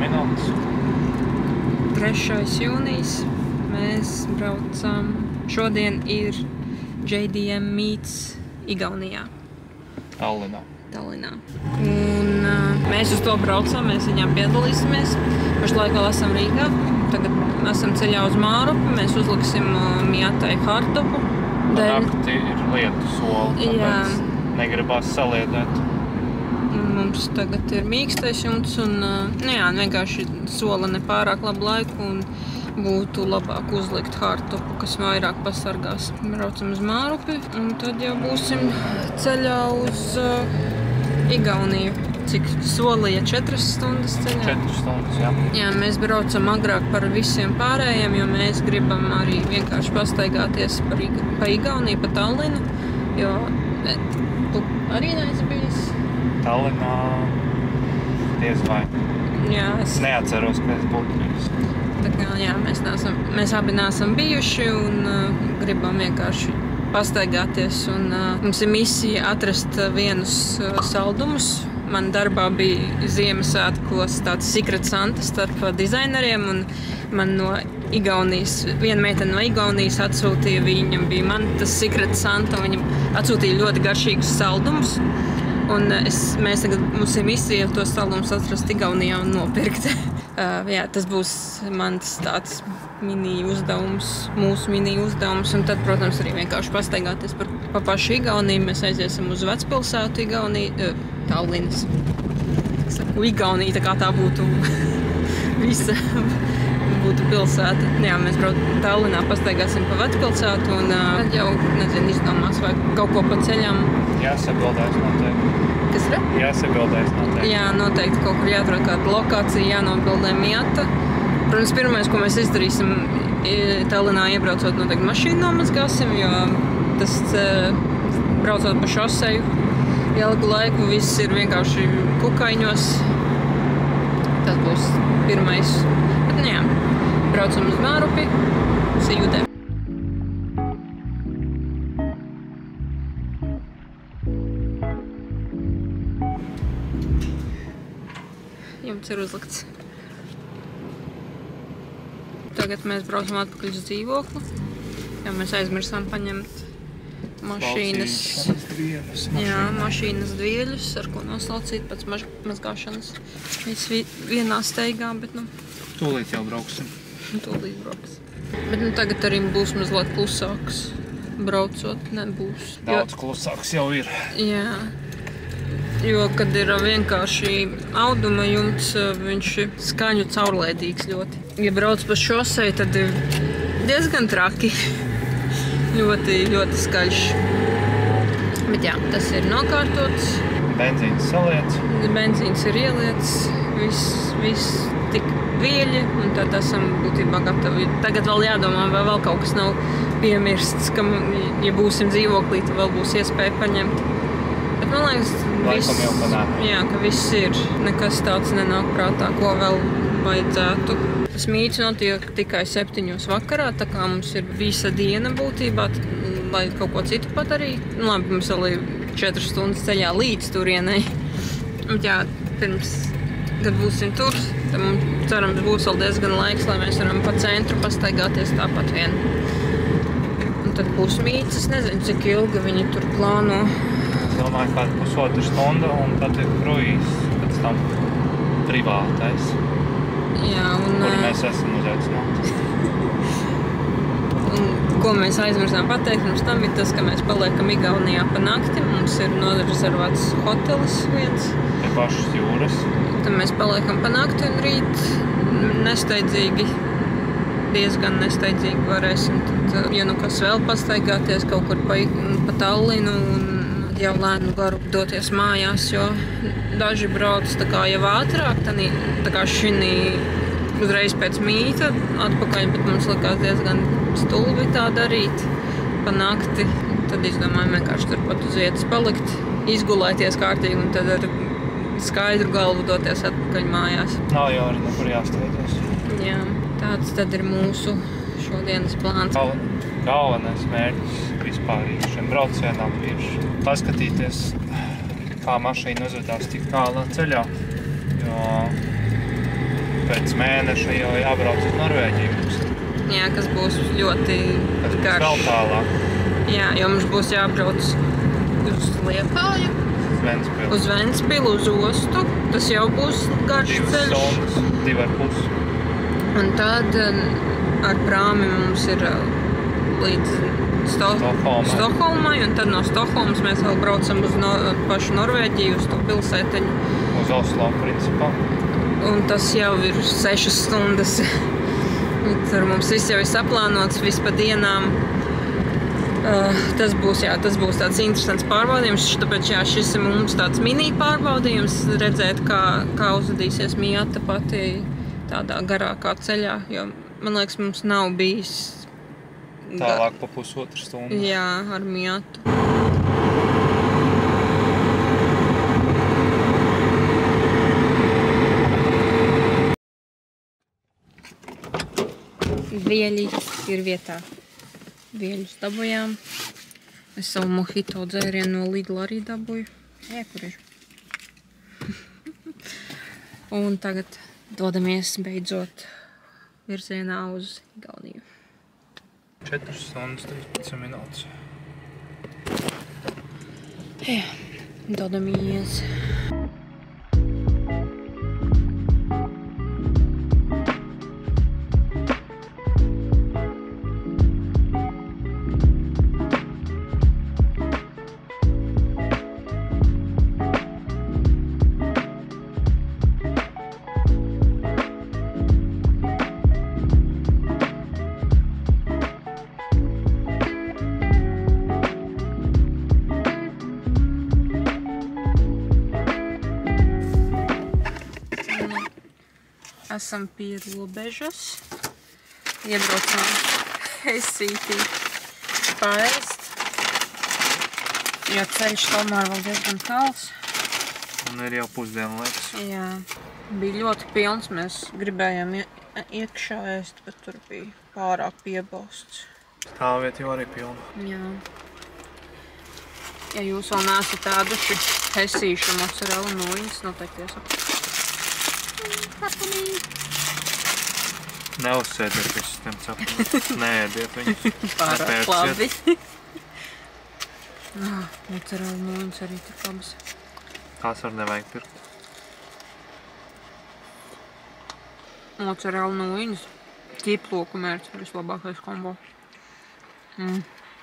minūtes. 3. jūnijas. Mēs braucam. Šodien ir JDM Meets Igaunijā. Tallinā. Un mēs uz to braucam, mēs viņām piedalīsimies. Pašlaik vēl esam Rīgā. Tagad esam ceļā uz Mārupi. Mēs uzliksim Miatai hardtopu. Nakti ir lietu soli, tāpēc negribās saliedēt. Mums tagad ir mīkstais jumts un vienkārši sola nepārāk labu laiku un būtu labāk uzlikt hardtopu, kas vairāk pasargās. Braucam uz Mārupi un tad jau būsim ceļā uz Igauniju. Cik solīja 4 stundas ceļā? 4 stundas, jā. Jā, mēs braucam agrāk par visiem pārējiem, jo mēs gribam arī vienkārši pastaigāties pa Igauniju, pa Tallinu, jo tu arī neesi bijis? Tallinā diez vai. Jā, Es neatceros, ka es būtu bijis. Tā kā, jā, mēs abi neesam bijuši un gribam vienkārši pastaigāties. Un, mums ir misija atrast vienus saldumus. Man darbā bija Ziemassvētkos tāds Secret Santa starp dizaineriem un man no Igaunijas, viena meitene no Igaunijas atsūtīja, viņam bija man tas Secret Santa, un viņam atsūtīja ļoti garšīgus saldumus. Un mēs tagad, mums ir misija tos saldumus atrast Igaunijā un nopirkt. Jā, tas būs mans tāds mini uzdevums, mūsu mini uzdevums, un tad, protams, arī vienkārši pastaigāties pa pašu Igauniju. Mēs aiziesim uz vecpilsētu Igauniju, Tallinas. Saku Igaunija, tā kā tā būtu visa būtu pilsēta. Jā, mēs Tallinā pastaigāsim pa vecpilsētu un tad jau, nezinu, izdomās vai kaut ko pa ceļam. Jāsabildēs noteikti. Kas ir? Jāsabildēs noteikti. Jā, noteikti kaut kur jāatrod kāda lokācija, jānobildē Miata. Protams, pirmais, ko mēs izdarīsim, Tallinā iebraucot, noteikti mašīnu nomazgāsim, jo tas braucot pa šoseju ilgu laiku, viss ir vienkārši kukaiņos. Tas būs pirmais. Bet, jā, braucam uz Mārupi, see you there. Jumts ir uzlikts. Tagad mēs braucam atpakaļ uz dzīvokli, jo mēs aizmirsām paņemt mašīnas dvieļus, ar ko noslaucīt pēc mazgāšanas. Mēs vienā steigā, bet Tūlīt jau brauksim. Bet tagad arī būs mazliet klusāks. Braucot nebūs. Daudz klusāks jau ir. Jā. Jo, kad ir vienkārši auduma jumts, viņš ir skaņu caurlaidīgs ļoti. Ja brauc pa šoseju, tad ir diezgan traki. Ļoti, ļoti skaļš. Bet jā, tas ir nokārtots. Benzīns saliets. Benzīns ir ieliets. Viss tik vieļi, un tad esam būtībā gatavi. Tagad vēl jādomā, vai vēl kaut kas nav piemirsts, ka, ja būsim dzīvoklī, tad vēl būs iespēja paņemt. Bet man liekas, ka viss ir. Nekas tāds nenāk prātā, ko vēl vajadzētu. Tas mīts notiek tikai 7 vakarā, tā kā mums ir visa diena būtībā, lai kaut ko citu padarīt. Labi, mums vēl ir 4 stundas ceļā līdz turienei. Jā, pirms, kad būsim tur, tad mums cerams būs vēl diezgan laiks, lai mēs varam pa centru pastaigāties tāpat vien. Un tad būs mīts, es nezinu, cik ilgi viņi tur plāno. Es domāju, kāda pusotru stundu, un tad ir kruīzs, pēc tam privātais. Jā, kur mēs esam uzaicināti. Un ko mēs aizmirsām pateikt, mums tam ir tas, ka mēs paliekam Igaunijā pa nakti. Mums ir nodrezervēts hotelis viens. Pie pašas jūras. Tad mēs paliekam pa nakti un rīt nesteidzīgi, diezgan nesteidzīgi varēsim. Tad, ja nu kas vēl pastaigāties kaut kur pa Tallinu un jau lēnu garu doties mājās, jo daži brauc tā kā jau ātrāk, tā kā šinī uzreiz pēc mīta atpakaļ, bet mums likās diezgan stulbi tā darīt pa nakti. Tad izdomājam vienkārši turpat uz vietas palikt, izgulēties kārtīgi un tad ar skaidru galvu doties atpakaļ mājās. Nav jau arī nekur jāsteidzas. Jā, tāds tad ir mūsu šodienas plāns. Galvenais mērķis vispār šiem braucienām ir paskatīties, kā mašīna uzvedās tik tālā ceļā, jo pēc mēneša jau jābrauc uz Norvēģiju mums. Jā, kas būs ļoti Tas būs garš. vēl tālāk. Jā, jo mums būs jābrauc uz Liepāju, Ventspili. uz Ventspilu, uz ostu. Tas jau būs garš 2 ceļš. stundas, 2,5. Un tad ar prāmi mums ir līdz Stokholmai, un tad no Stokholmas mēs vēl braucam uz pašu Norvēģiju, uz to pilsētiņu. Uz Oslo, principā. Un tas jau ir 6 stundas. Tur mums viss jau ir saplānots, viss pa dienām. Tas būs tāds interesants pārbaudījums, tāpēc šis ir mums tāds mini pārbaudījums, redzēt, kā uzvedīsies Miata pati tādā garākā ceļā, jo, man liekas, mums nav bijis Tālāk pa 1,5 stundu. Jā, ar Miatu. Vieļi ir vietā. Vieļus dabujām. Es savu mojito dzērienu no Lidl arī dabūju. Kur ir? Un tagad dodamies beidzot virzienā uz Igauniju. 4 stundas 13 minūtes. Jā, dodamies. Esam pie robežas. Iebraucām Helsītī paēst. Jo ceļš tomēr vēl diezgan tāls. Un ir jau pusdienu laiks. Jā. Bija ļoti pilns. Mēs gribējām iekšā ēst, bet tur bija pārāk piebausts. Stāvvieta jau arī pilna. Jā. Ja jūs vēl neesat ēduši hesīšu mozzarella nūjiņas, noteikti iesaka. Neuzsēdiet visus tiem cepumiem. Neēdiet viņus. Pārāk labi. Mozzarella nūjiņas arī tik labas. Tās var nevajag pirkt. Mozzarella nūjiņas. Ķiploku mērķis ir vislabākais kombo.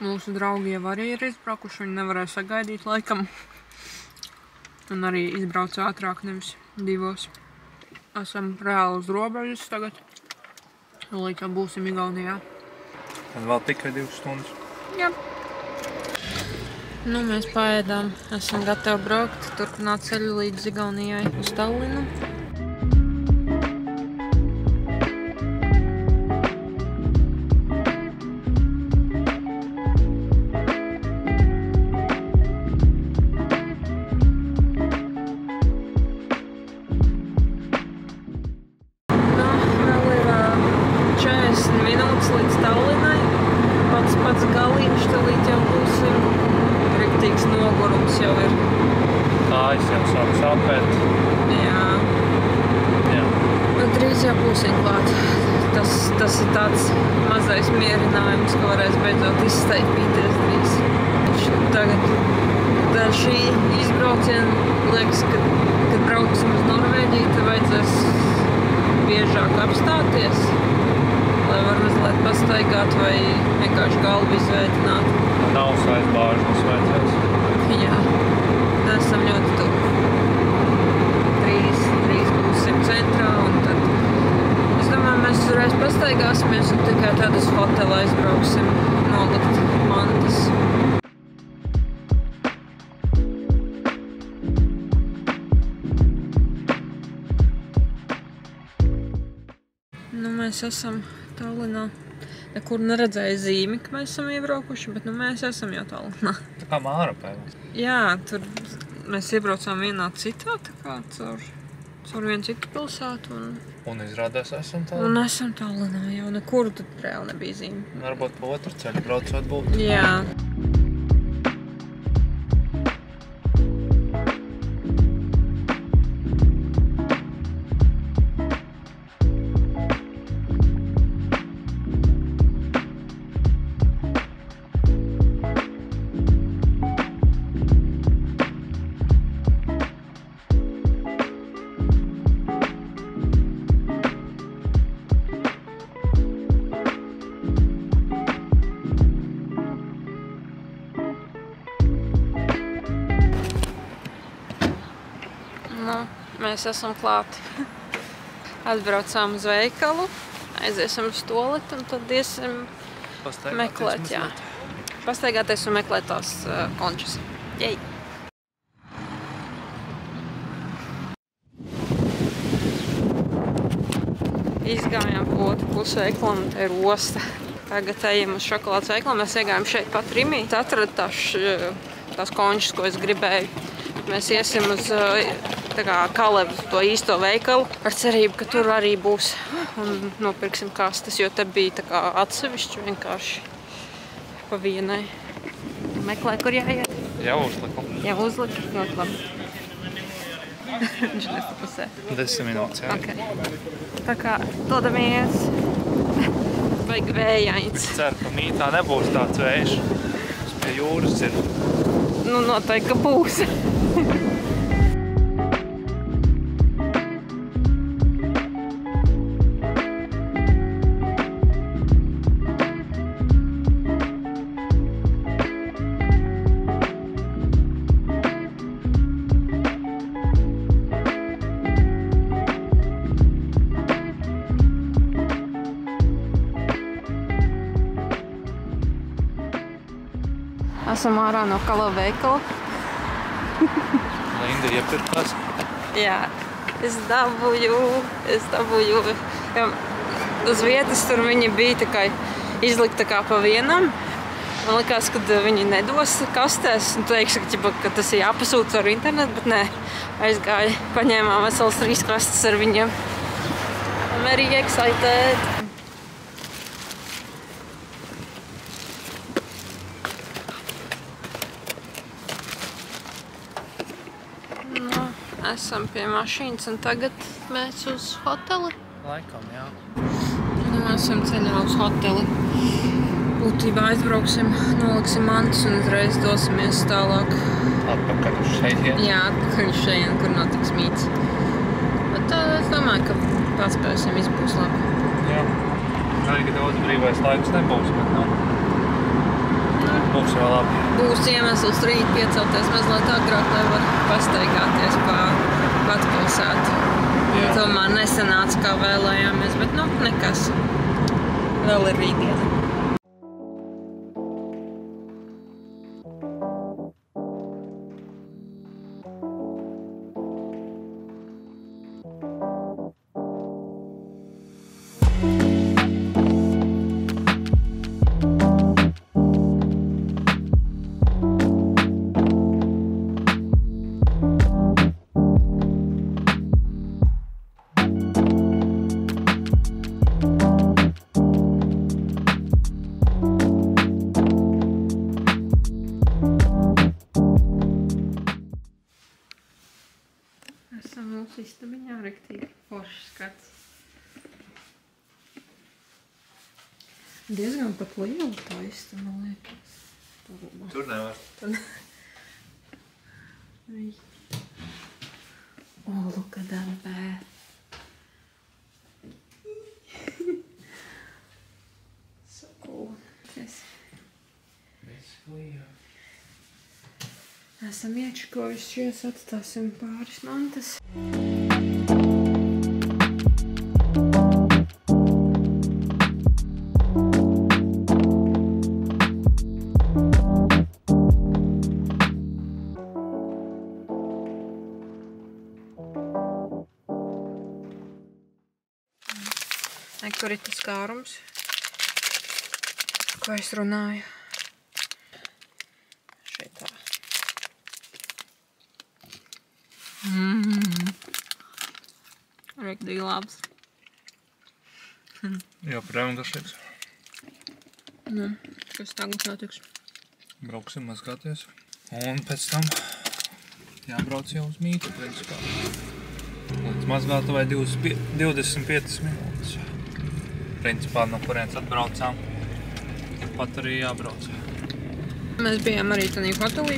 Mūsu draugi jau arī ir izbraukuši, viņi nevarēja sagaidīt laikam. Un arī izbrauca ātrāk, nevis 2. Esam reāli uz robežas tagad. Līdz jau būsim Igaunijā. Un vēl tikai 2 stundas. Jā. Nu, mēs paēdām. Esam gatavi braukt, turpināt ceļu līdz Igaunijai uz Tallinu. Pats galīņš, tad jau būsim. Riktīgs nogurums jau ir. Kājas jau sāk sāpēt. Jā. Jā. Nu, drīz jau būsim klāt. Tas ir tāds mazais mierinājums, ka varēs beidzot izstaipīties drīz. Tagad šī izbrauciena liekas, kad brauksim uz Norvēģiju, tad vajadzēs biežāk apstāties. Lai var mazliet pastaigāt vai vienkārši galvu izvētināt. Nav aizbāžas vajadzēs. Jā, esam ļoti tuvu. Drīz būsim centrā un tad, es domāju, mēs uzreiz pastaigāsimies un tikai tad uz hotelu aizbrauksim nolikt mantas. Nu, mēs esam Tallinā. Nekur neredzēju zīmi, ka mēs esam iebraukuši, bet nu mēs esam jau Tallinā. Tā kā Mārupēs. Jā, tur mēs iebraucām vienā citā, tā kā caur vienu citu pilsētu. Un izrādās esam Tallinā. Un esam Tallinā, jau nekur tur reāli nebija zīme. Varbūt pa otru ceļu braucot būtu. Jā. Mēs esam klāti. Atbraucām uz veikalu, aiziesim uz tualeti un tad iesim meklēt, jā. Pastaigāties un meklēt tās končas. Jej! Izgājām pa otru pusi veikalam, te ir osta. Tagad ejam uz šokolādes veikalu. Mēs iegājām šeit pat Rimī. Atradu tās končas, ko es gribēju. Mēs iesim uz Kalevu, to īsto veikalu, ar cerību, ka tur arī būs un nopirksim kastes, jo te bija atsevišķi vienkārši pa vienai. Meklē, kur jāiet. Jau uzliku. Jau uzliku, ļoti labi. Viņš nepapusē. 10 minūtes, jā. Okay. Tā kā dodamies. Vajag vējains. Es ceru, ka mītā nebūs tāds vējš. Tas pie jūras ir. Nu, noteikti, ka būs. Esam ārā no Kalevu veikala. Linda iepirkās. Jā, es dabūju uz vietas, tur viņi bija izlikta pa vienam. Man likās, ka viņi nedos kastēs un teiks, ka tas ir jāpasūta ar internetu, bet nē, aizgāja, paņēmām veselas 3 kastes ar viņiem. I'm very excited. Esam pie mašīnas un tagad mēs uz hoteli. Laikam, jā. Esam ceļā uz hoteli. Būtībā aizbrauksim, noliksim mantas un uzreiz dosimies tālāk. Atpakaļ uz šeit. Jā, atpakaļ uz šeit, kur notiks mīts. Bet es domāju, ka paspēsim, viss būs labi. Jā. Arī daudz brīvais laiks nebūs, bet būs jau labi. Būs iemesls rīt piecelties mazliet agrāk, lai var pastaigāties pa pilsētu. Tomēr nesanāca, kā vēlējāmies, bet nekas. Vēl ir rītdiena. Mūsu istabiņā rektīgi foršs skats. Diezgan pat liela tā istaba, man liekas. Tur nevar. Oh, look at that bath. So cool. Esam iečakojušies, atstāsim pāris mantas. Kur ir tas kārums, ko es runāju? Šeit tā. Rektīgi labs. Jā, prēm garšīgs. Kas tagad notiks? Brauksim mazgāties. Un pēc tam jābrauc jau uz mītu, principā. Līdz mazgātavai 25 minūtes. Principā, no kurienes atbraucām, pat arī jābrauc. Mēs bijām arī tādā hotelī.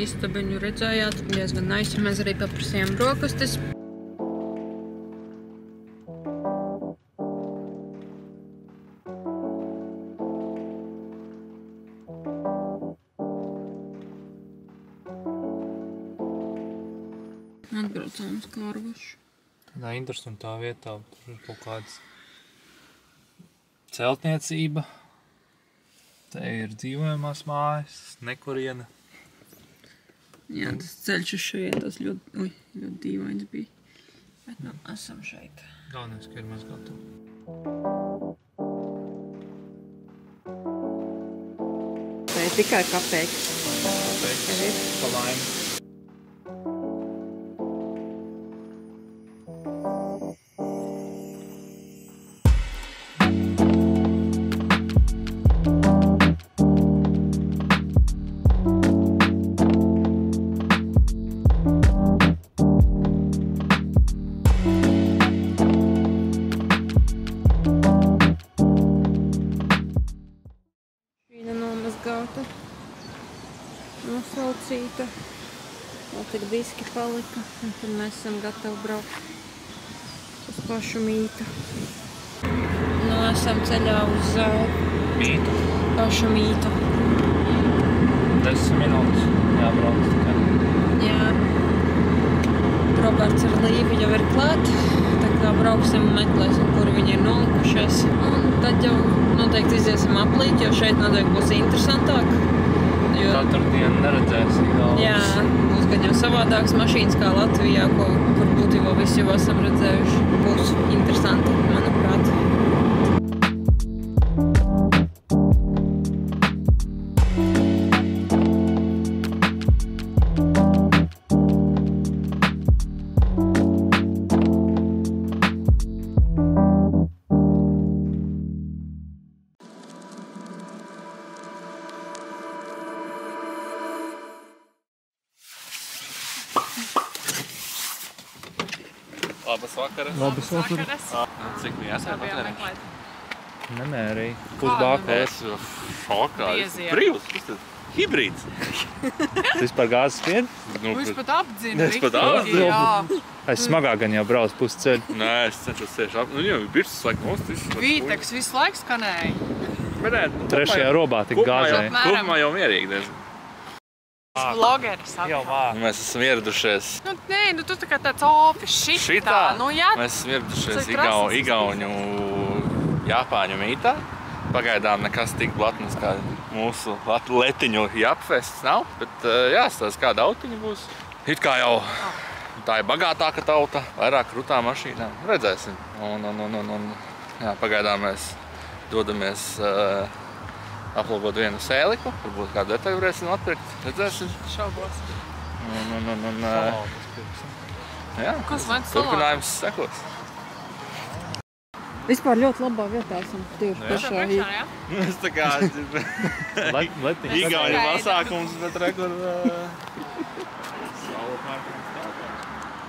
Istabiņu redzējāt, diezgan nice. Mēs arī paprasījām brokastis. aizbraucām uz Kārvašu. Tādā interesantā vietā, tur ir kaut kāds celtniecība. Te ir dzīvojamās mājas, nekuriena. Jā, tas ceļš uz šeit, tas ļoti dīvains bija. Bet nu, esam šeit. Galvenais, ka ir mēs gatavi. Tā ir tikai kapeiks. Kapeiks, pa laimi. Nosaucīta. Vēl tik diski palika. Un tad mēs esam gatavi braukt uz pašu mītu. Nu, esam ceļā uz Mītu? Pašu mītu. 10 minūtes jābrauc tikai. Jā. Roberts ar Līvi jau ir klāt. Tā kā brauksim un meklēsim, kur viņi ir nolikušies. Un tad jau noteikti iziesim aplīt, jo šeit noteikti būs interesantāk. Katru dienu neredzēs Igaunus. Jā, būs gan jau savādāks mašīnas kā Latvijā, kur būtībā visi jau esam redzējuši. Būs interesanti, manuprāt. Labas vakaras. Labas vakaras. Cik bija esat patērējuši? Nemērīja. Pusbāka. Es šokā. Brīvs, kas tad? Hibrīds. Tu vispār gāzes spied? Viņš pat apdzina. Es pat apdzinu. Jā. Es smagā gan jau brauc pusceļu. Nē, es cenšos tieši ap... Nu, jau biršas laik nostis. Vīteks visu laiku skanēja. Trešajā robā tik gāzēja. Kopumā jau mierīgi diezgan. Vlogeris Jau vāk. Mēs esam ieradušies Nu, nē, nu tu tā kā tāds ofis šitā. Nu, jā. Mēs esam ieradušies Tas ir prasīgs. Igauņu Japāņu mītā. Pagaidām nekas tik blatnes kā mūsu letiņu Japfests nav. Bet jāstāsta, kāda autiņa būs. It kā jau tā ir bagātāka tauta, vairāk rutā mašīnā. Redzēsim. Jā, pagaidām mēs dodamies aplūkot vienu sēliku. Varbūt kādu detaļu varēsim atpirkt. Redzēsim. Šaubos. Jā, Kas vajag salātu? turpinājums sekos. Vispār ļoti labā vietā esam tieši pašā Priekšā, jā? Es tā kā Letiņas. Igauņu Skaidrs. pasākums, bet rekur saula pārkums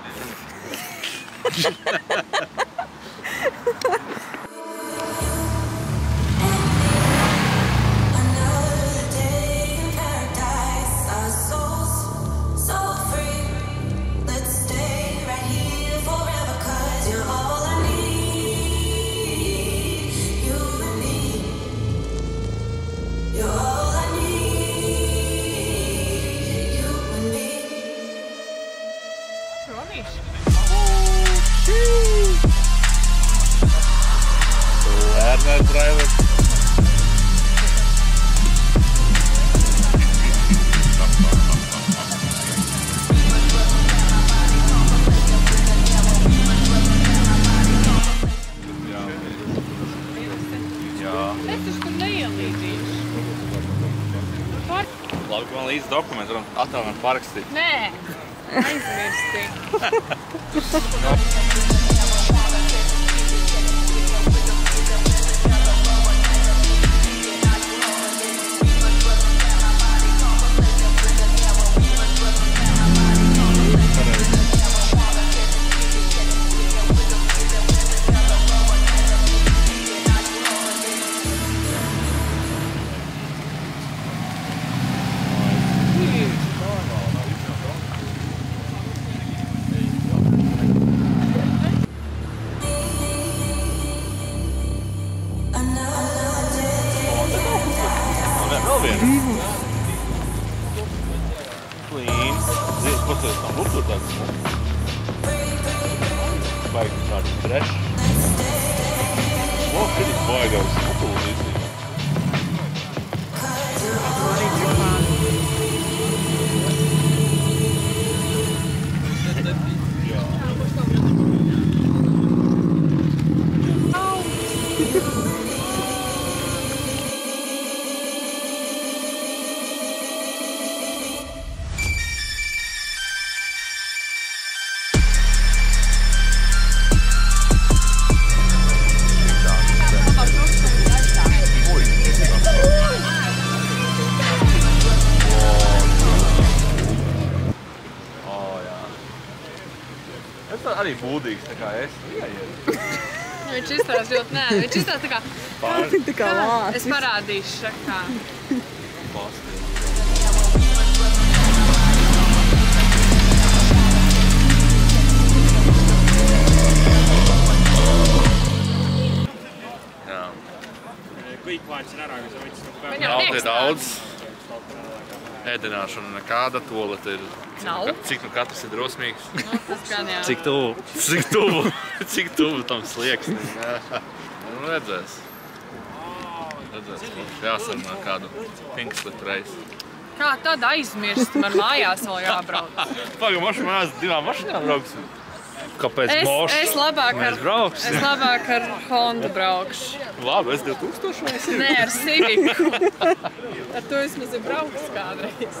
Lerner driver. Es taču tur neielīdīšu. Labi, ka man līdz dokumenti varam attēlēt parakstīt. Nē, aizmirsti. Vēl vienu. Clean. Ko tu tam būtu tāds? Baigi tāds trešs. O, šeit ir baigās skapulus īstenībā. Arī būdīgs, tā kā es. Viņš izstās ļoti nē. Viņš izstās tā kā... Tā kā lācis. Es parādīšu šakā. Jā. Viņam Nav te prieks daudz. Ēdināšana nekāda, tolete ir. Nav. Cik nu katrs ir drosmīgs. Nu, tas gan jā. Cik tuvu? Cik tuvu tam slieksnim. Nu, redzēs. Jāsarunā kādu pinkslip reizi. Kā tad aizmirst? Man mājās vēl jābrauc. Paga, mājās divām mašīnām brauksim. Kāpēc mošs? Es labāk Mēs brauksim. Es labāk ar Hondu braukšu. Labi, es 2000 vai esi? Nē, ar Civiku. Ar to vismaz ir brauks kādreiz.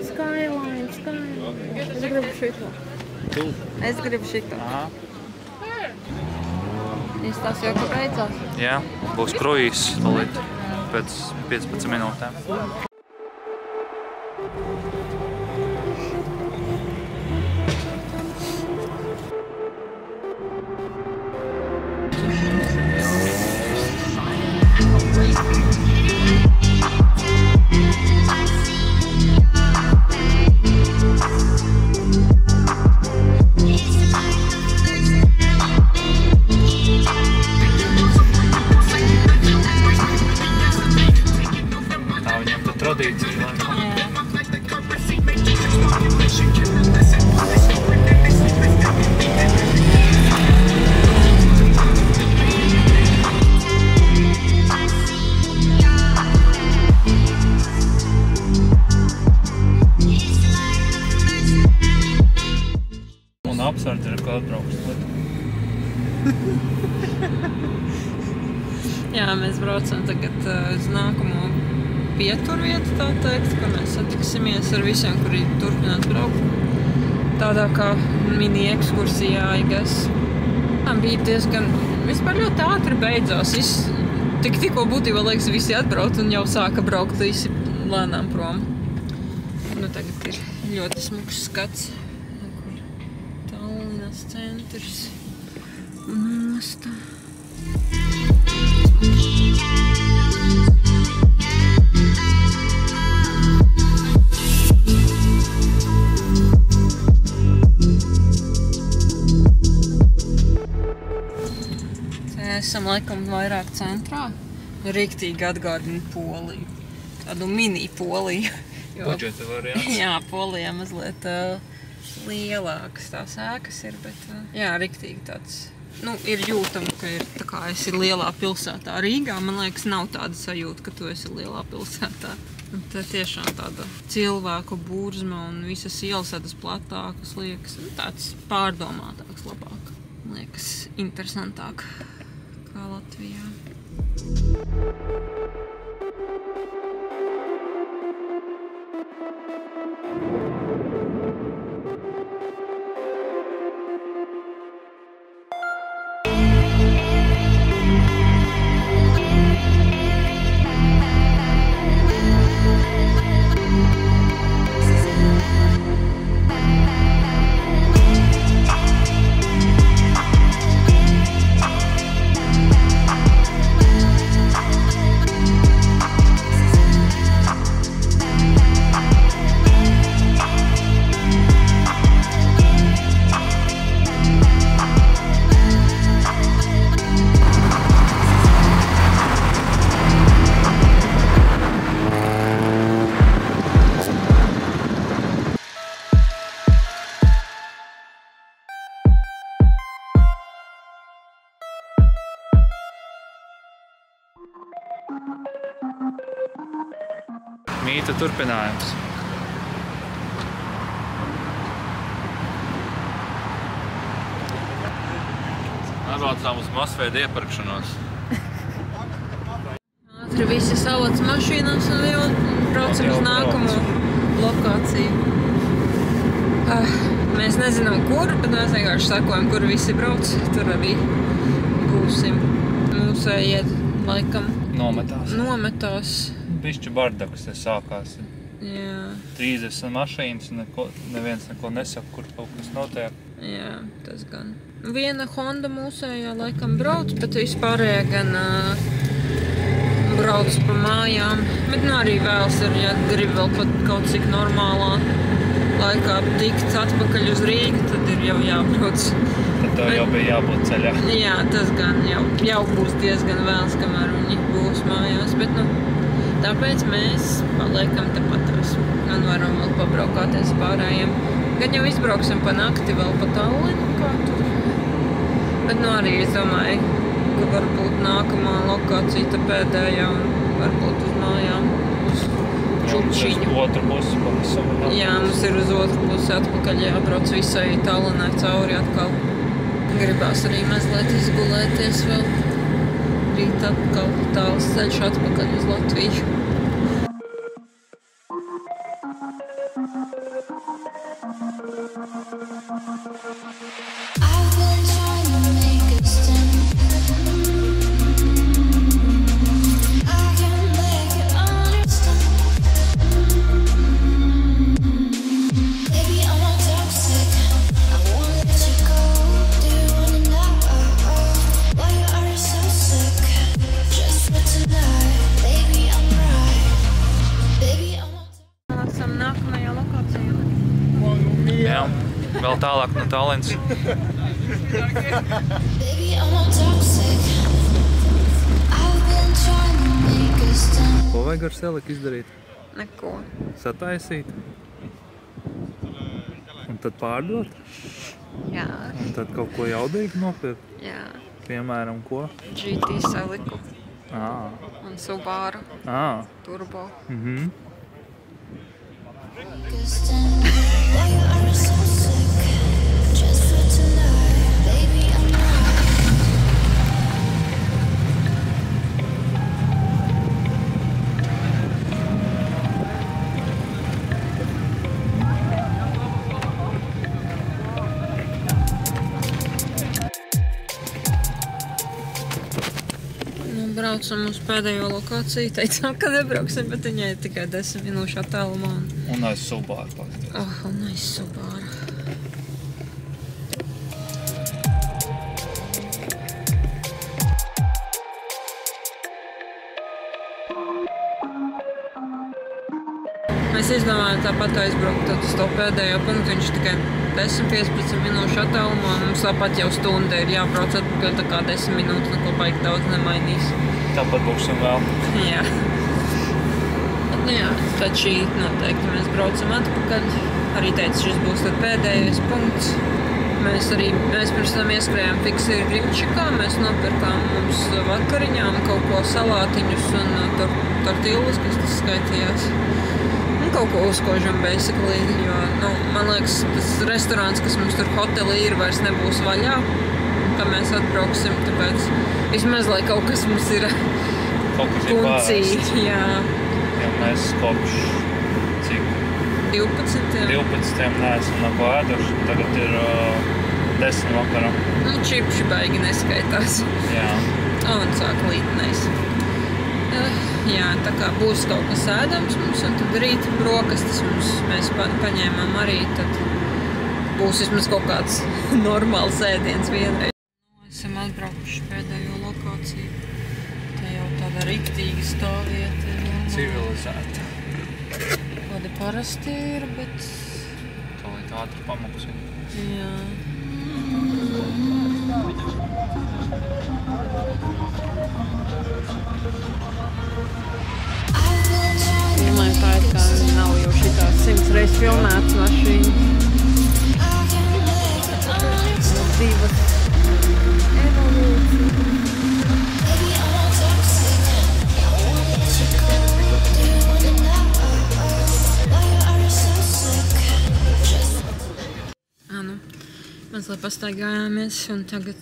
Skyline. Es gribu šito. Es gribu šito. Izstās jau, ka beidzās. Jā, būs kruīzs pēc 15 minūtēm. Un apsardzi ar ko atbraukst. Jā, mēs braucam tagad uz nākamo pieturvietu, tā teikt, kur mēs satiksimies ar visiem, kuri turpinās braukt. Tādā kā mini ekskursijā, I guess. Bija diezgan, vispār ļoti ātri beidzās. Tikko būtībā, liekas, visi atbrauc un jau sāka braukt visi lēnām prom. Nu, tagad ir ļoti smuks skats, kur Tallinas centrs un osta. Esam laikam vairāk centrā. Riktīgi atgādina Poliju. Tādu mini Poliju. Budžeta variants. Jā, Polijā mazliet lielākas tās ēkas ir, bet jā, riktīgi tāds. Nu, ir jūtama, ka ir tā kā esi lielā pilsētā. Rīgā, man liekas, nav tāda sajūta, ka tu esi lielā pilsētā. Un tā tiešām tāda cilvēku burzma un visas ielas tādas platākas liekas. Nu, tāds pārdomātāks labāk. Man liekas, interesantāk. Kā Latvijā. Mīta turpinājums. Atbraucām uz masveidu iepirkšanos. Ātri visi salats mašīnās un jau braucam uz nākamo lokāciju. Mēs nezinām, kur, bet mēs vienkārši sakojam, kur visi brauc. Tur arī būsim. Mūsējie laikam nometās. Bišķi bardakas sākās. Jā. 30 mašīnas, neviens neko nesaka, kur kaut kas notiek. Jā, tas gan. Viena Honda mūsējā laikam brauc, bet vispārējā gan brauc pa mājām. Bet arī vēlas ir, ja grib vēl pat kaut cik normālā laikā tikt atpakaļ uz Rīgu, tad ir jau jābrauc. Tad tev jau bija jābūt ceļā. Jā, tas gan jau būs diezgan vēls, kamēr viņi būs mājās, bet tāpēc mēs paliekam tepatās. Gan varam vēl pabraukāties pārējiem. Gan jau izbrauksim pa nakti vēl pa Tallinu kā tur. Bet arī es domāju, ka varbūt nākamā lokācija tā pēdējā un varbūt uz mājām. Čučiņu. Otru pusi pavisam. Jā, mums ir uz otru pusi atpakaļ jābrauc visai Tallinai cauri atkal. Gribās arī mazliet izgulēties vēl. Rīt atkal tāls ceļš atpakaļ uz Latviju. Vēl tālāk no Tallinas. Ko vajag ar Seliku izdarīt? Neko. Sataisīt? Un tad pārdot? Jā. Un tad kaut ko jaudīgi nopirkt? Jā. Piemēram, ko? GT Seliku. Ā. Un Subaru. Ā. Turbo. Braucam uz pēdējo lokāciju, teicām, ka nebrauksim, bet viņai ir tikai 10 minūšu attālumā. Un aiz Subaru pasties. Un aiz Subaru. Mēs izdomājām tāpat aizbraukt uz to pēdējo punktu, viņš tikai 10-15 minūšu attālumā. Mums tāpat jau stunda ir jābrauc atpakaļ, tā kā 10 minūtes neko baigi daudz nemainīs. Tāpat būsim vēl. Jā. Jā, tad šī noteikti mēs braucam atpakaļ. Arī teica, šis būs tad pēdējais punkts. Mēs pirms tam ieskrējām Fiksīri Rivčikā. Mēs nopirkām mums vakariņām kaut ko salātiņus un tortillas, kas tas skaitījās. Kaut ko uzkožam, basically, jo, man liekas, tas restorāns, kas mums tur hotelī ir, vairs nebūs vaļā, ka mēs atbrauksim, tāpēc vismaz, lai kaut kas mums ir puncī, jā. Ja mēs kopš cik? 12 neesam neko ēduši, tagad ir 10 vakarā. Čipši baigi neskaitās. Jā. Un sāk lītnēs. Jā, tā kā būs kaut kas ēdams mums, un tad rīta brokastis mēs paņēmām arī, tad būs vismaz kaut kāds normāls ēdiens vienreiz. Esam atbraukuši pēdējo lokāciju. Tā jau tāda riktīgi stāvvieta. Civilizēta. Kādi parasti ir, bet... Tā lai tā ātri pamoks. Jā. Domāju, tā ir kā nav jau šitās 100 reizes filmētas mašīna. Divas evolūcija. mazliet pastaigājāmies, un tagad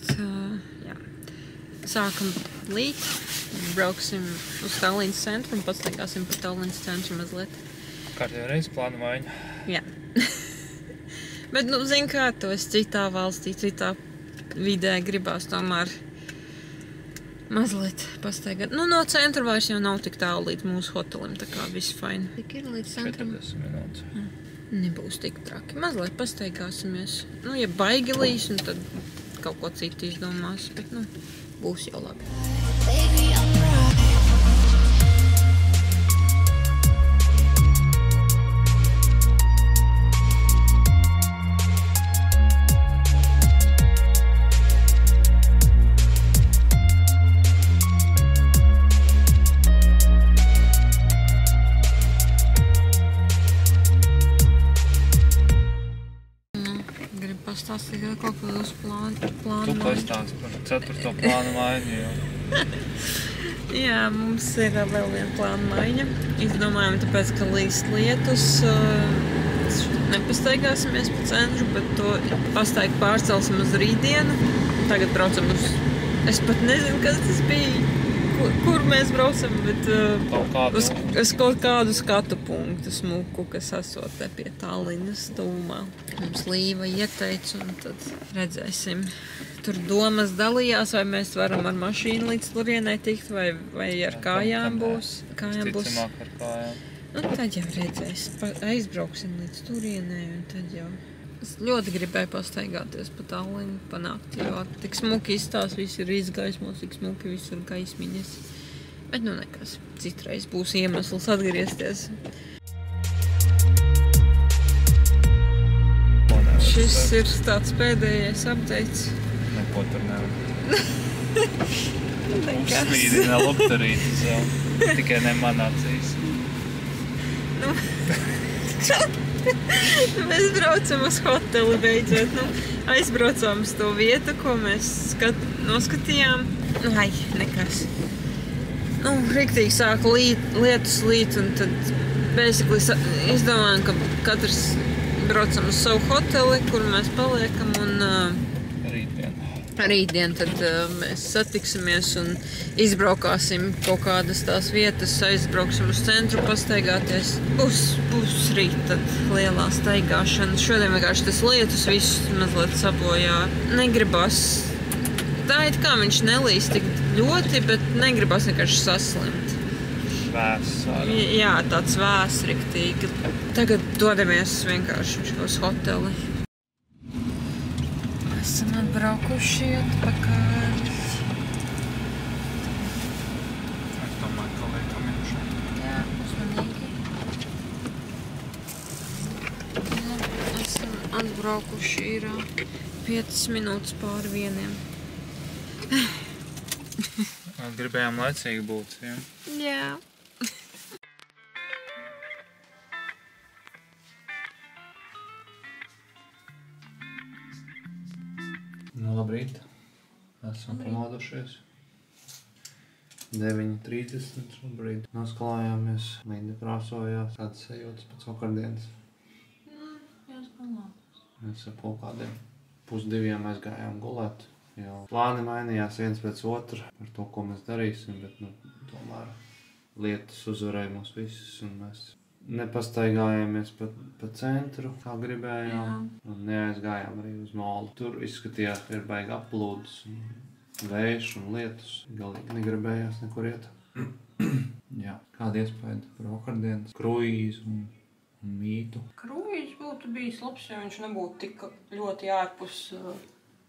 sākam līt. Brauksim uz Tallinas centru un pastaigāsim pa Tallinas centru mazliet. Kārtējā reiz plānu maiņa. Jā. Bet, zini kā, to es citā valstī, citā vidē gribās tomēr mazliet pastaigāt. No centra vairs jau nav tik tālu līdz mūsu hotelim, tā kā viss fine. Tik ir līdz centram. 40 minūtes. Nebūs tik traki. Mazliet pastaigāsimies. Ja baigi līs, tad kaut ko citu izdomās, bet, būs jau labi. Pastāstīt kaut kādos plānu Tu pastāsti par 4. plānu maiņu, jo. Jā, mums ir vēl viena plāna maiņa. Izdomājam, tāpēc, ka līs lietus, nepastaigāsimies pa centru, bet to pastaigu pārcelsim uz rītdienu. Tagad braucam uz... Es pat nezinu, kas tas bija, kur mēs braucam, bet uz kaut kādu skatu punktu smuku, kas esot te pie Tallinas tūmā. Mums Līva ieteica, un tad redzēsim. Tur domas dalījās, vai mēs varam ar mašīnu līdz turienei tikt, vai ar kājām būs. Ticamāk ar kājām. Tad jau redzēs. Aizbrauksim līdz turienei, un tad jau... Es ļoti gribēju pastaigāties pa Tallinu, panākt, jo tik smuki izstās, viss ir izgaismos, tik smuki, viss ir gaismiņas. Bet nekas, citreiz būs iemesls atgriezties. Šis ir tāds pēdējais updates. Neko tur nevar. Uzspīdina loptarītis jau. Tikai ne man acīs. Mēs braucam uz hoteli beidzot. Aizbraucām uz to vietu, ko mēs noskatījām. Nekas. Riktīgi sāk lietus līt, un tad basically izdomājam, ka katrs braucam uz savu hoteli, kur mēs paliekam, un rītdien tad mēs satiksimies un izbraukāsim kaut kādas tās vietas, aizbrauksim uz centru pastaigāties. Būs rīt tad lielā staigāšana. Šodien vienkārši tas lietus viss mazliet sabojā. Negribas, tā it kā viņš nelīs tik ļoti, bet negribas vienkārši saslimt. Vēss. Jā, tāds vēss riktīgi. Tagad dodamies vienkārši uz hoteli. Esam atbraukuši atpakaļ. Es domāju, ka liekam ir šeit. Jā, uzmanīgi. Esam atbraukuši ir 5 minūtes pāri 1. Gribējām laicīgi būt, jā? Jā. Labrīt, esam pamodušies. 9:30 šobrīd. Noskalājāmies, Linda krāsojās, kādas sajūtas pēc vakardienas. Jāskalās. Mēs ar kādiem 1:30 aizgājām gulēt, jo plāni mainījās viens pēc otra par to, ko mēs darīsim, bet tomēr lietas uzvarēja mūs visus, un mēs nepastaigājāmies pa centru, kā gribējām, un neaizgājām arī uz molu. Tur izskatījās, ka ir baigi aplūdus, vējš un lietus. Galīgi negribējās nekur iet. Jā, kāda iespēja par vakardienas kruīzu un mītu? Kruīzs būtu bijis labs, ja viņš nebūtu tik ļoti ārpus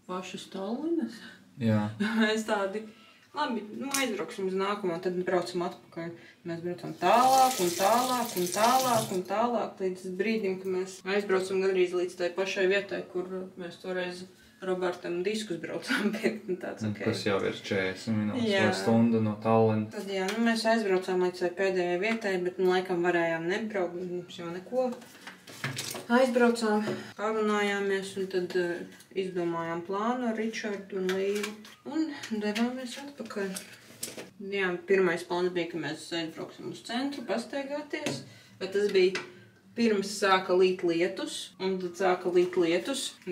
pašas Tallinas. Jā. Mēs tādi... Labi, aizbrauksim uz nākamo, tad braucam atpakaļ. Mēs braucam tālāk un tālāk un tālāk un tālāk līdz brīdim, ka mēs aizbraucam gandrīz līdz tai pašai vietai, kur mēs toreiz Robertam diskus braucām pirkt. Kas jau ir 40 minūtes vai stunda no Tallinas. Tad jā, mēs aizbraucām līdz tai pēdējai vietai, bet laikam varējām nebraukt, mums jau neko. Aizbraucām, parunājāmies un tad izdomājām plānu ar Ričardu un Līvu un devāmies atpakaļ. Jā, pirmais plāns bija, ka mēs aizbrauksim uz centru pastaigāties, bet tas bija Pirms sāka līt lietus, un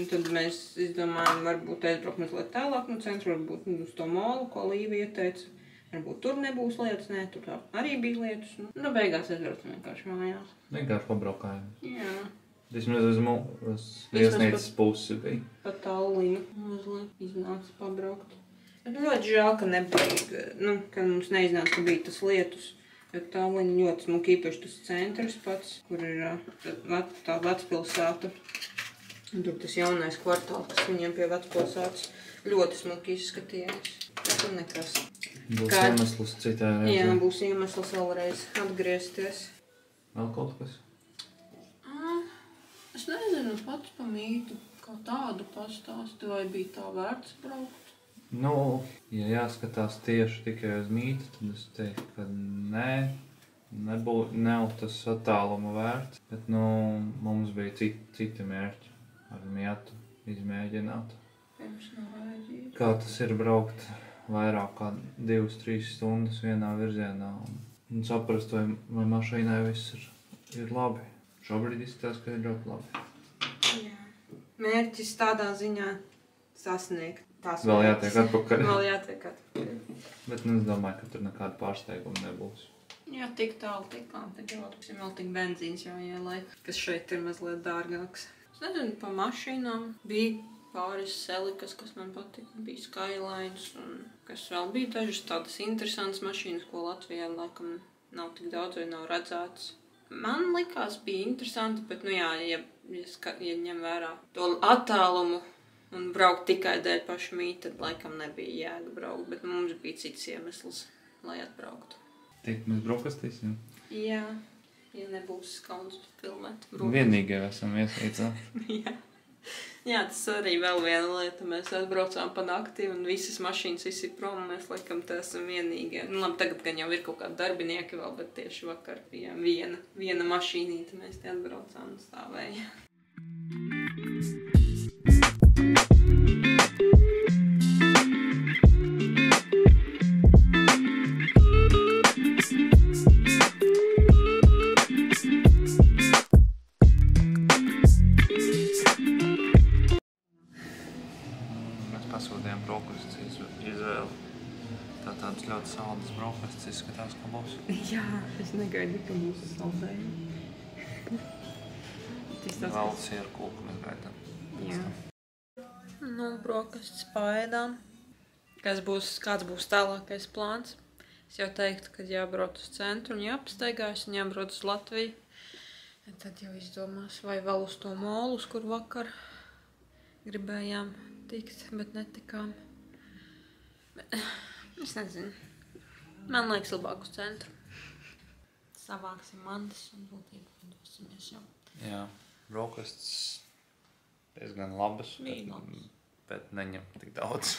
tad mēs izdomājām, varbūt aizbraukt mazliet tālāk no centra, varbūt uz to molu, ko Līva ieteica. Varbūt tur nebūs lietus, nē, tur arī bija lietus. Nu, beigās aizbraucam vienkārši mājās. Vienkārši pabraukājām. Jā. Vismaz uz viesnīcas pusi bija. Pa Tallinu mazliet iznāca pabraukt. Ļoti žēl, ka nebija, ka mums neiznāca, ka bija tas lietus. Jo Tallina ļoti smuki, īpaši tas centrs pats, kur ir tā vecpilsēta. Un tur tas jaunais kvartāls, kas viņiem pie vecpilsētas ļoti smuki izskatījās. Tur nekas. Būs iemesls citai reizē. Jā, būs iemesls vēlreiz atgriezties. Vēl kaut kas? Es nezinu, pats pa mītu, kā tādu pastāstu, vai bija tā vērts braukt. Nu, ja jāskatās tieši tikai uz mītu, tad es teiktu, ka nē, nav tas attāluma vērts, bet mums bija citi mērķi ar mietu izmēģināt. Kā tas ir braukt vairāk kā 2-3 stundas vienā virzienā un saprast, vai mašīnai viss ir labi. Šobrīd izskatās, ka ir ļoti labi. Jā. Mērķis tādā ziņā sasniegt. Vēl jātiek atpakaļ. Bet es domāju, ka tur nekāda pārsteiguma nebūs. Jā, tik tālu tikām, tad jau vēl tik benzīns jāieliek, kas šeit ir mazliet dārgāks. Es nezinu, pa mašīnām bija pāris Celikas, kas man patika, bija Skylines, un kas vēl bija dažas tādas interesantas mašīnas, ko Latvijā laikam nav tik daudz vai nav redzētas. Man likās bija interesanti, bet, ja ņem vērā to attālumu, un braukt tikai dēļ pašu mītu, tad laikam nebija jēga braukt, bet mums bija cits iemesls, lai atbrauktu. Tiekamies brokastīs, jā, ja nebūs kauns filmēt. Vienīgie esam viesnīcā. Jā, tas arī vēl viena lieta. Mēs atbraucām pa nakti un visas mašīnas visi prom, un mēs laikam te esam vienīgie. Labi, tagad gan jau ir kaut kādi darbinieki vēl, bet tieši vakar bija viena mašīnīte, mēs te atbraucām un stāvēja. Pasūtījām brokastis izvēli. Tādas ļoti saldas brokastis izskatās, ka būs. Jā, es negaidu, ka būs saldējumi. Vēl sierkūku mēs gaidām. Jā. Nu, brokastis paēdām. Kāds būs tālākais plāns? Es jau teiktu, ka jābrauc uz centru un jāpastaigājas un jābrauc uz Latviju. Tad jau izdomās, vai vēl uz to molu, uz kur vakar gribējām tikt, bet netikām. Es nezinu. Man liekas labāk uz centru. Savāksim mantas un būtībā dosimies jau. Jā, brokastis diezgan labas, bet neņem tik daudz.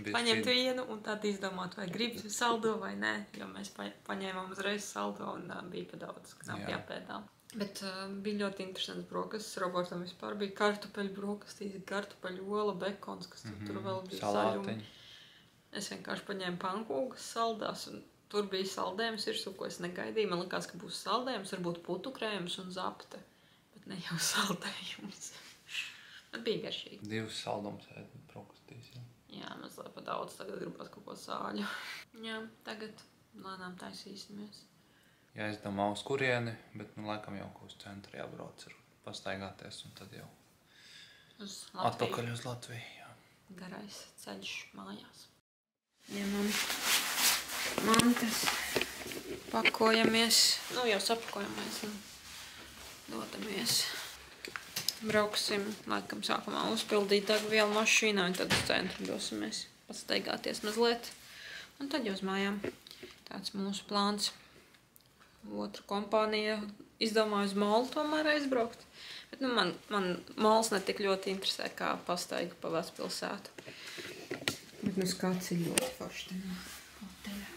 Paņemt vienu un tad izdomāt, vai gribi saldo vai nē, jo mēs paņēmām uzreiz saldo un bija pa daudz, kas nav jāpēdā. Bet bija ļoti interesants brokastis. Robertam vispār bija kartupeļu brokastīs, kartupeļu ola, bekons, kas tur vēl bija saļumi. Es vienkārši paņēmu pankūgas saldās, un tur bija saldējums virsū, ko es negaidīju. Man likās, ka būs saldējums, varbūt putu krējums un zapte, bet ne jau saldējums. Man bija garšīgi. 2 saldums ēd brokastīs, jā. Jā, mazliet pa daudz, tagad gribas kaut ko sāļu. Jā, tagad lēnām taisīsimies. Jāizdomā uz kurieni, bet laikam jau uz centru jābrauc ir pastaigāties un tad jau atpakaļ uz Latviju. Jā. Garais ceļš mājās. Ņemam mantas, pakojamies, jau sapakojamies un dodamies. Brauksim, laikam sākumā uzpildīt degvielu mašīnā un tad uz centru dosimies pastaigāties mazliet. Un tad jau uz mājām. Tāds mūsu plāns. Otra kompānija izdomāja uz molu tomēr aizbraukt. Bet man mols netik ļoti interesē kā pastaiga pa vecpilsētu. Bet skats ir ļoti forši tenā hoteļā.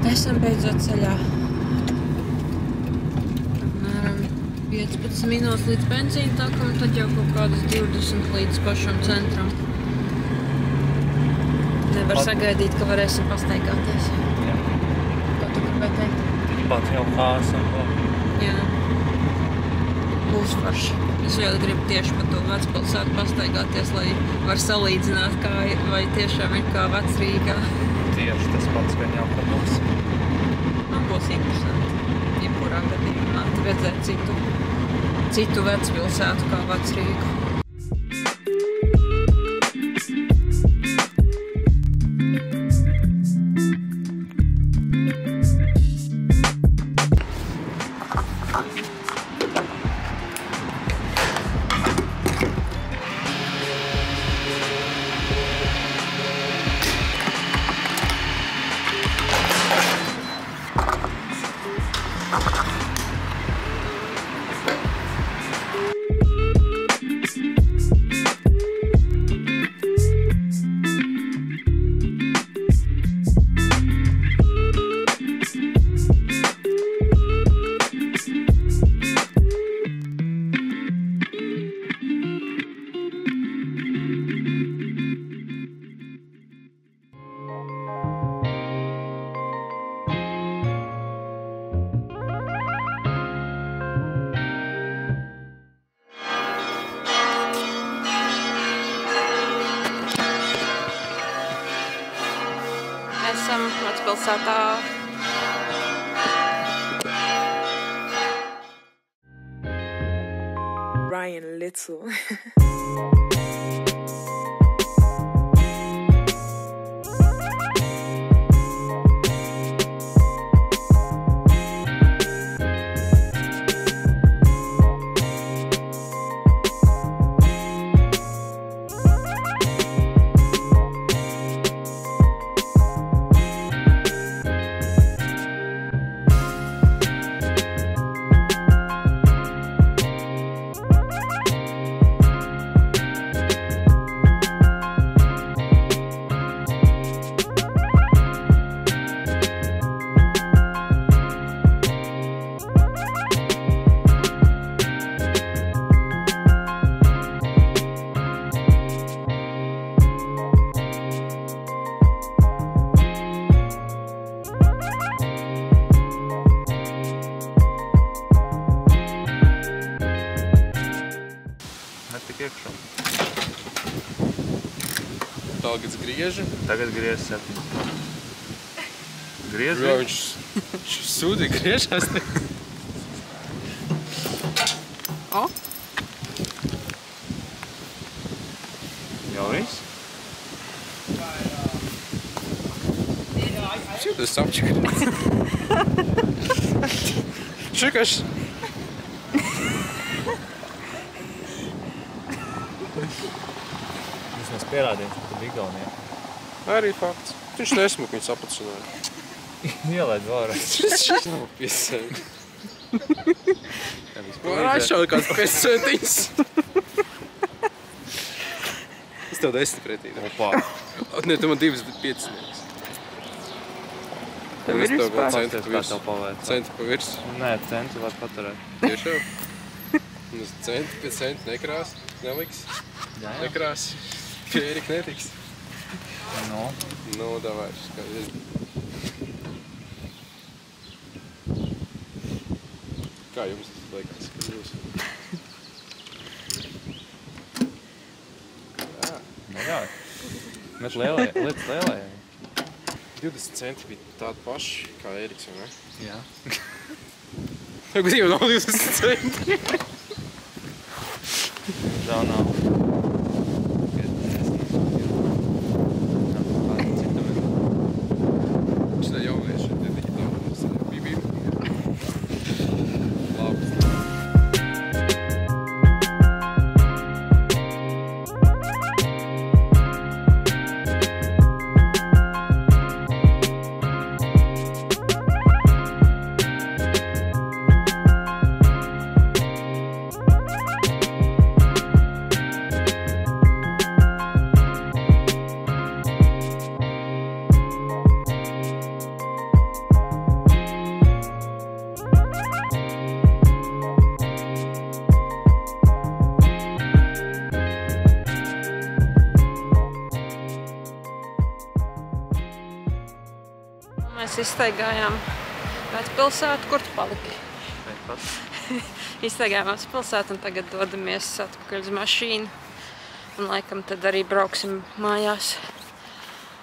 Esam beidzot ceļā. 15 minūtes līdz benzīntakam, tad jau kaut kādas 20 līdz pašam centram. Nevar sagaidīt, ka varēsim pastaigāties. Jā. Ko tu gribēji teikt? Tikpat jau kāsam. Jā. Būs forši. Es ļoti gribu tieši pa to Vecpilsētu pastaigāties, lai var salīdzināt, kā ir, vai tiešām ir kā Vecrīgā. Tieši tas pats, gan jau, ka būs. Man būs interesanti. Jebkurā gadījumā redzēt citu Vecpilsētu kā Vecrīgu. Esam Vecpilsētā. Ryan Little. Netik iekšā. Tagad grieži. Tagad griez 7. Griez Jā, viņš sūdīgi griežās. O, Jau viss? Šeit ir sapčikā. Šikaš. Vismaz pierādījums, ka tu Igaunijā. Arī fakts. Viņš nesmuk viņu sapucināja. Ielaid vēlreiz. Šis nav 5 centi. Aizšauj kāds 5 centiņas. Es tev 10 pretī. Opā. Ne, tu man 2 piecinieks. Tev ir vispār? Paties, kā tev pavēc. Centi pa virs. Nē, centi var paturēt. Tiešām. Un uz centi pie centi nekrās. Neliks. Jā. Nekrās. Pie Erika netiks. No. Nu, davai. Skaidrs. Kā jums liekas, ka jūs? Jā. Met lielajai, līdz lielajai. 20 centi bija tādi paši kā Eriks, vai ne? Jā. Tagad jau nav 20 centi. Žēl nav. Šitā jaunieši, tie digitāli mums bībīm. Labs. izstaigājām vecpilsētu. Kur tu paliki? Izstaigājām vecpilsētu un tagad dodamies atpakaļ uz mašīnu. Un laikam tad arī brauksim mājās.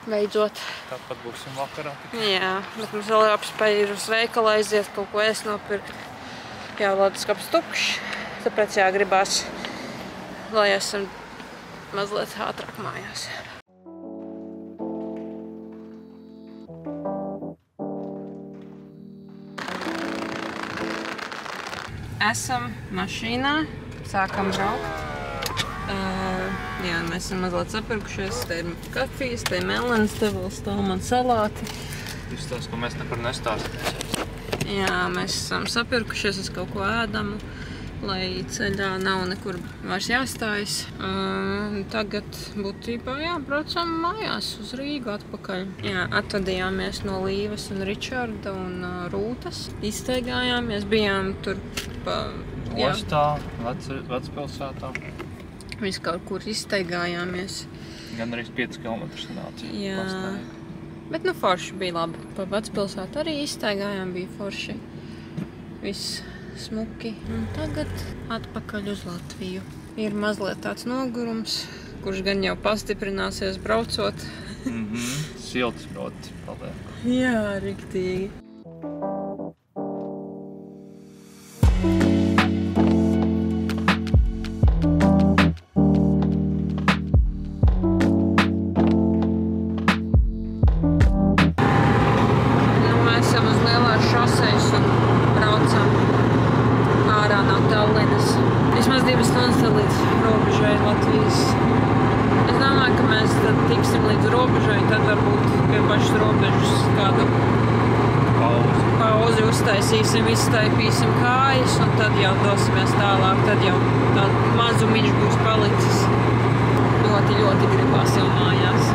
Beidzot. Tāpat būsim vakarā. Jā, bet mums vēl jāapspēj ir uz veikalu aiziet, kaut ko ēst nopirkt. Jā, leduskapis tukšs, tāpēc jāgribās, lai esam mazliet ātrāk mājās. Esam mašīnā, sākam braukt. Jā, mēs esam mazliet sapirkušies. Te ir kafijas, te ir melens, te vēl stāv man salāti. Viss tās, ko mēs nekur nestāstīsim. Jā, mēs esam sapirkušies, es kaut ko ēdamu, lai ceļā nav nekur vairs jāstājas. Tagad būtībā, jā, braucam mājās uz Rīgu atpakaļ. Jā, atvadījāmies no Līves un Ričarda un Rūtas. Izstaigājāmies, bijām tur pa... Ostā, vecpilsētā. Mēs kaut kur izstaigājāmies. Gan arī 5 kilometrus sanāca. Jā, bet nu forši bija labi. Pa vecpilsētu arī izstaigājām, bija forši. Viss smuki. Un tagad atpakaļ uz Latviju. Ir mazliet tāds nogurums, kurš gan jau pastiprināsies braucot. Silts ļoti paliek. Jā, riktīgi. Izstaipīsim kājas un tad jau dosimies tālāk, tad jau tādu mazumiņš būs palicis. Ļoti, ļoti gribās jau mājās.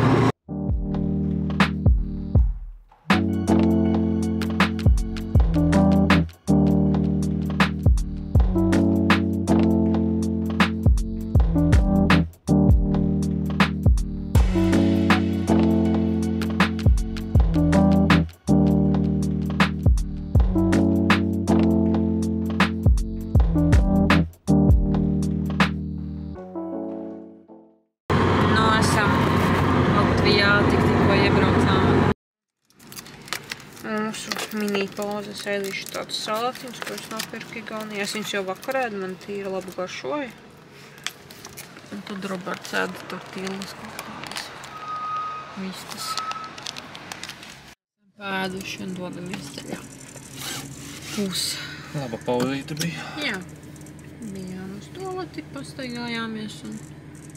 Pauze sēdīšu tādus salātiņus, ko es nopirku Igaunijā. Es viņus jau vakar ēdu, man tīri labi garšoja. Un tad Roberts ēda tortillas kaut kādas vistas. Pēduši un dodamies ceļā. Laba pauzīte bija. Jā. Bijām uz toaleti, pastaigājāmies un...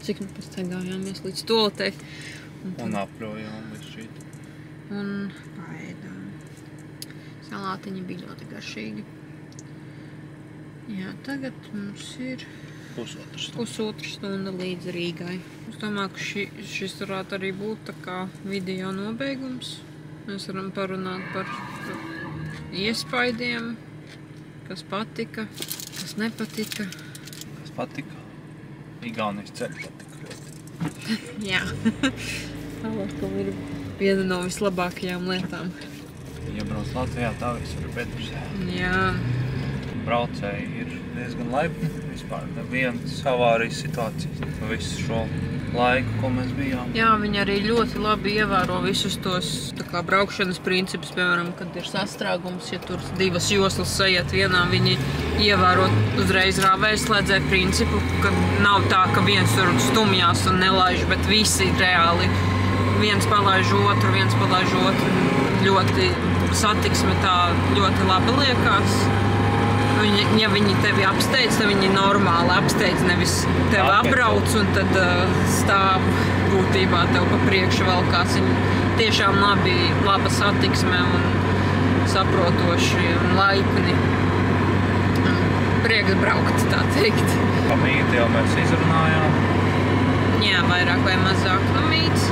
Cik nu pastaigājāmies līdz toaletei. Un apļojām līdz šīt. Un paēdām. Salātiņi bija ļoti garšīgi. Jā, tagad mums ir pusotru stunda līdz Rīgai. Es domāju, ka šis varētu arī būt tā kā video nobeigums. Mēs varam parunāt par iespaidiem, kas patika, kas nepatika. Kas patika? Igaunijas ceļi patika ļoti. Jā. Salātam ir viena no vislabākajām lietām. Ja brauc Latvijā, tā viss ir bedrs. Jā. Braucēji ir diezgan laipni. Vispār nevienas avārijas situācijas. Visu šo laiku, ko mēs bijām. Jā, viņi arī ļoti labi ievēro visus tos tā kā braukšanas principus. Piemēram, kad ir sastrēgums, ja tur 2 joslas sajiet vienā, viņi ievēro uzreiz rāvējslēdzēju principu, ka nav tā, ka viens tur stumjās un nelaiž, bet visi reāli viens palaiž otru. Ļoti satiksme tā ļoti labi liekas. Ja viņi tevi apsteidz, tad viņi normāli apsteidz, nevis tevi apbrauc un tad stāv būtībā tev pa priekšu vēl kāds. Viņi tiešām laba satiksme un saprotoši un laipni. Prieks braukt, tā teikt. Pa mīti jau mēs izrunājām. Jā, vairāk vai mazāk no mīts.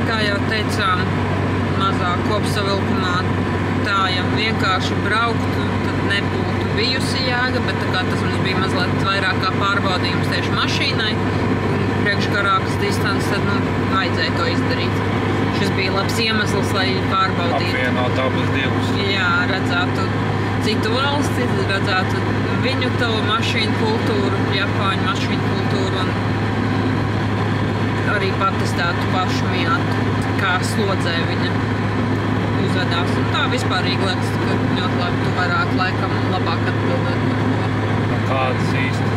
Kā jau teicām, mazāk kopsavilkumā tā, ja vienkārši brauktu, tad nebūtu bijusi jēga, bet tā kā tas mums bija mazliet vairāk kā pārbaudījums tieši mašīnai, priekš garākas distances, tad vajadzēja to izdarīt. šis bija labs iemesls, lai pārbaudītu. Apvienot abas divas. Jā, redzētu citu valsti, redzētu viņu to mašīnu kultūru, Japāņu mašīnu kultūru un arī patestētu pašu Miatu, kā slodzē viņa uzvedās. Un tā vispārīgi liekas, ka ļoti labi tu vairāk laikam labāk atbildēt par to. Kādas īsti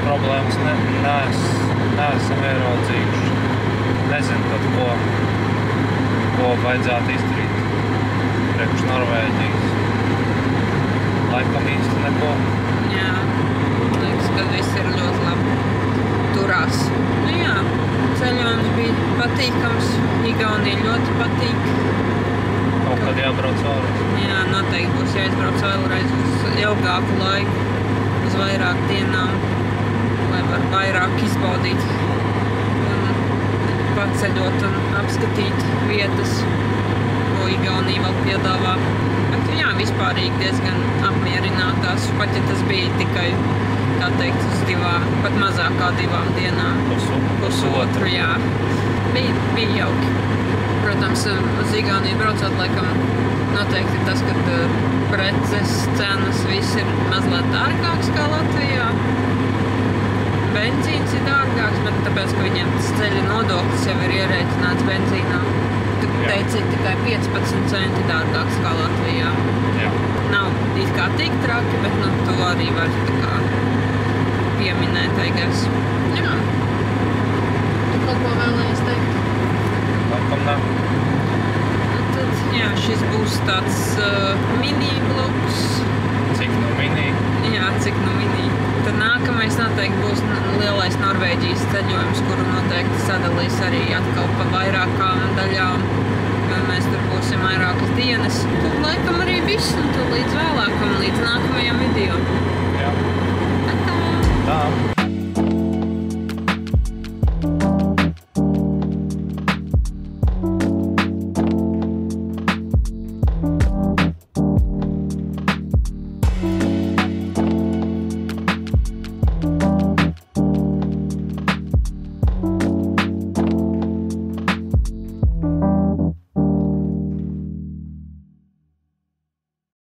problēmas neesam ieraudzījuši. Nezinu pat, ko vajadzētu izdarīt priekš Norvēģijas. Laikam īsti neko. Jā, liekas, ka viss ir ļoti labi turās. Nu jā, ceļojums bija patīkams, Igaunija ļoti patīk. Kaut kad jābrauc vēlreiz. Jā, noteikti būs jāizbrauc vēlreiz uz ilgāku laiku, uz vairāk dienām, lai var vairāk izbaudīt un paceļot un apskatīt vietas, ko Igaunija vēl piedāvā. Bet jā, vispārīgi diezgan apmierinātās, pat ja tas bija tikai, tā teikt, uz pat mazāk kā 2 dienām. Pusotru, jā. Bija jauki. Protams, uz Igauniju braucot, laikam, noteikti tas, ka preces cenas viss ir mazliet dārgāks kā Latvijā. Benzīns ir dārgāks, bet tāpēc, ka viņiem tas ceļa nodoklis jau ir ierēķināts benzīnā. Tu teici, tikai 15 centi dārgāks kā Latvijā. Jā. Nav it kā tik traki, bet tu arī vari tā kā pieminēt, I guess. Jā. Tu kaut ko vēlējies teikt? Laikam ne. Tad, jā, šis būs tāds mini-vlogs. Cik nu mini? Jā, cik nu mini. Tad nākamais noteikti būs lielais Norvēģijas ceļojums, kuru noteikti sadalīs arī atkal pa vairākām daļām. Mēs tur būsim vairākas dienas. Tad laikam arī viss, un tad līdz vēlākam, līdz nākamajam video. Jā. Tā. Tā.